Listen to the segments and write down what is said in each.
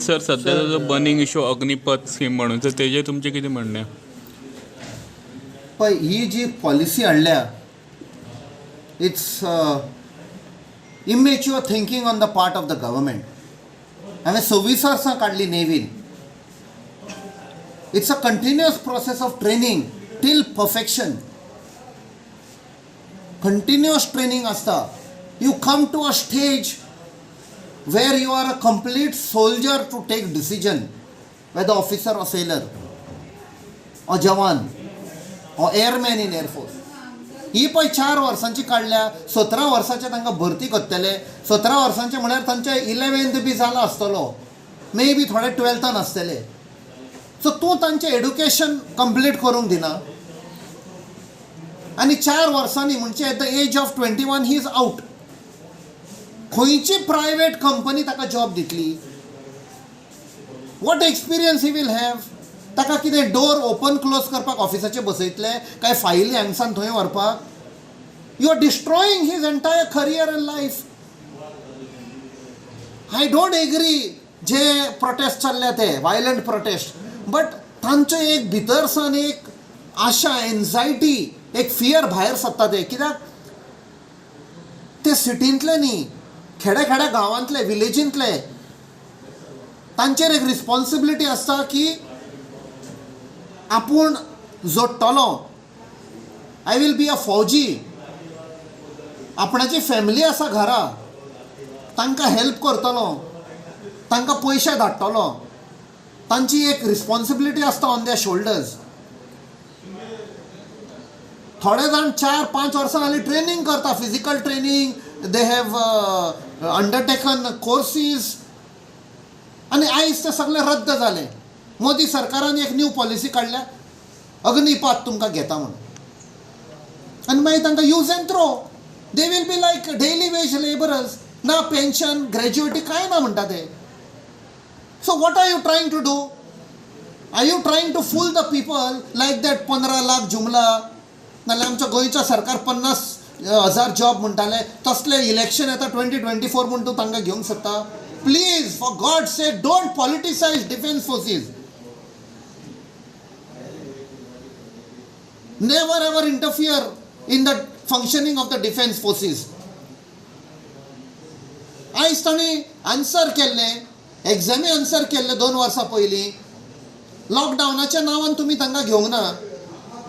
Sir सध्याचा जो burning issue Agnipath scheme म्हणून तर तेजे तुमचे किती म्हणणे पण ही जी पॉलिसी हाडल्या it's immature thinking on the part of the government. हांवें 26 वर्सां काडली नेवीन. It's a continuous process of training till perfection. Continuous training आसता. You come to a stage where you are a complete soldier to take decision, whether officer or sailor or jawan or airman in air force. ही पळय 4 वर्सांची काडल्या. 17 वर्सांचे तांकां भरती करतले. 17 वर्सांचे म्हळ्यार तांचे 11th बी जाला आसतलो, मे बी थोडे 12th आसतले. सो तूं तांचें एड्युकेशन कंप्लीट करूंक दिना आनी 4 वर्सांनी म्हणजे at the age of 21 he is out. खंयची प्रायवेट कंपनी ताका जॉब दितली? What experience he will have? ताका कितें डोर ओपन क्लोज करपाक ऑफिसाचे बसयतले काय फायली हांगसान थंय व्हरपाक? You are destroying his entire career and life. I don't agree जे प्रोटेस्ट चल्ले ते वायलंट प्रोटेस्ट, बट तांचो एक भितरसान एक आशा, एन्झायटी, एक फियर भायर सरता ते. कित्याक ते सिटींतले न्ही, खेड्या खेड्या गांवांतले, विलेजींतले, तांचेर एक रिस्पॉन्सिबिलिटी आसता की आपूण जोडटलो. आय वील बी अ फौजी. आपणाची फॅमिली आसा घरा, तांकां हेल्प करतलो, तांकां पयशे धाडटलो. तांची एक रिस्पॉन्सिबिलिटी आसता ऑन देयर शोल्डर्स. थोडे जाण 4-5 वर्सां जालीं ट्रेनिंग करता, physical training, they have undertaken courses, आनी आयज ते सगळे रद्द जाले. मोदी सरकारान एक न्यू पॉलिसी काडल्या, अग्निपाथ तुमकां घेता म्हणून. आनी मागीर तांकां use and throw. They will be like daily wage labourers. ना पेन्शन, ग्रॅज्युएटी कांय ना म्हणटा ते. So what are you trying to do? Are you trying to fool the people like that 15 lakh जुमला? नाल्यार आमच्या गोंयचो सरकार 50,000 जॉब म्हणटाले, तसले इलेक्शन येता 2024 म्हूण तूं तांकां घेवंक शकता? Please, for God sake, don't politicise defence forces. Never ever interfere in the functioning of the defence forces. आयज तांणी आन्सर केल्ले, एग्जामी आन्सर केल्ले 2 वर्सां पयलीं. लॉकडावनाच्या नांवान तुमी तांकां घेवंक ना.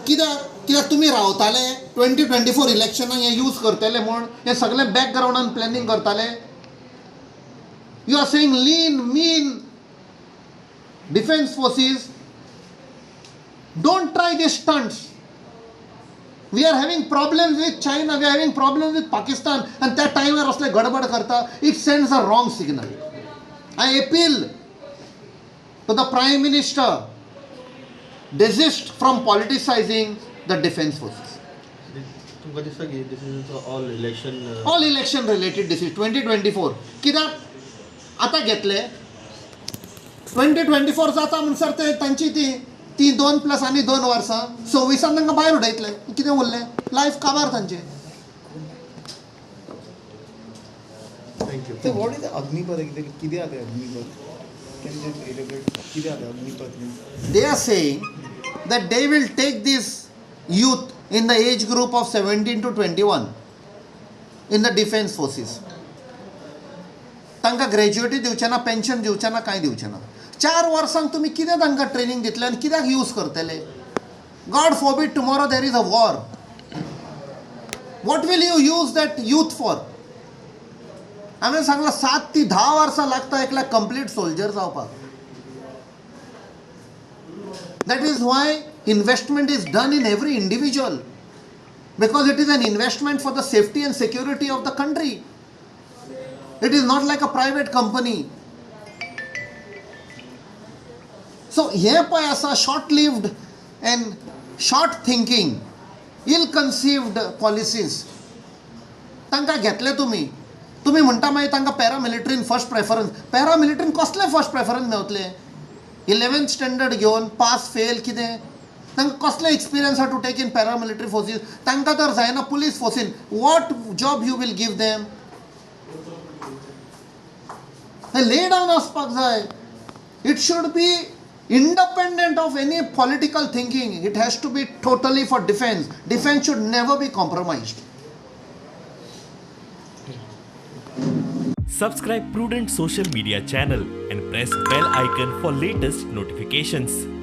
कित्याक तुमी रावताले 2024 इलेक्शनाक हे यूज करतले म्हूण हे सगळे बॅकग्रावंडान प्लॅनिंग करताले. You are saying lean, mean defence forces. Don't try this stunts. We are having problems with China, we are having problems with Pakistan, आनी त्या टायमार असले गडबड करता. It sends a wrong signal. I appeal to the prime minister, desist from politicizing the defense forces. This is all election related decision 2024. कित्याक आतां घेतले 2024 जाता म्हणसर ते तांची ती 2 प्लस आनी 2 वर्सां 26 तांकां भायर उडयतले. कितें उरलें? लायफ काबार तांचे. थँक्यू. What is Agnipath? कितें आसा Agnipath? They are saying that they will take this youth in the age group of 17 to 21 in the defense forces. तांकां ग्रॅज्युएटी दिवचे ना, पेन्शन दिवचे ना, कांय दिवचे ना. 4 वर्सांक तुमी कितें तांकां ट्रेनिंग दितले आनी कित्याक यूज करतले? God forbid tomorrow there is a war. What will you use that youth for? हांवें सांगलां 7 ते 10 वर्सां लागता एकल्याक कंप्लीट सोल्जर जावपाक. That is why investment is done in every individual, because it is an investment for the safety and security of the country. It is not like a private company. So हे पळय आसा short lived and short thinking, ill conceived policies. तांकां घेतले तुमी म्हणटा मागीर तांकां पॅरामिलिटरीन first preference. पॅरामिलिटरीन कसले फर्स्ट प्रेफरन्स मेवतले? 11th स्टँडर्ड घेवन पास फेल कितें? तांकां कसले एक्सपिरियन्स आहा to take in paramilitary forces? तांकां तर जायना पुलीस फोर्सीन. What job you will give them? हे ले डावन आसपाक जाय. It should be independent of any political thinking. It has to be totally for defense. Defense should never be compromised. Subscribe Prudent social media channel and press bell icon for latest notifications.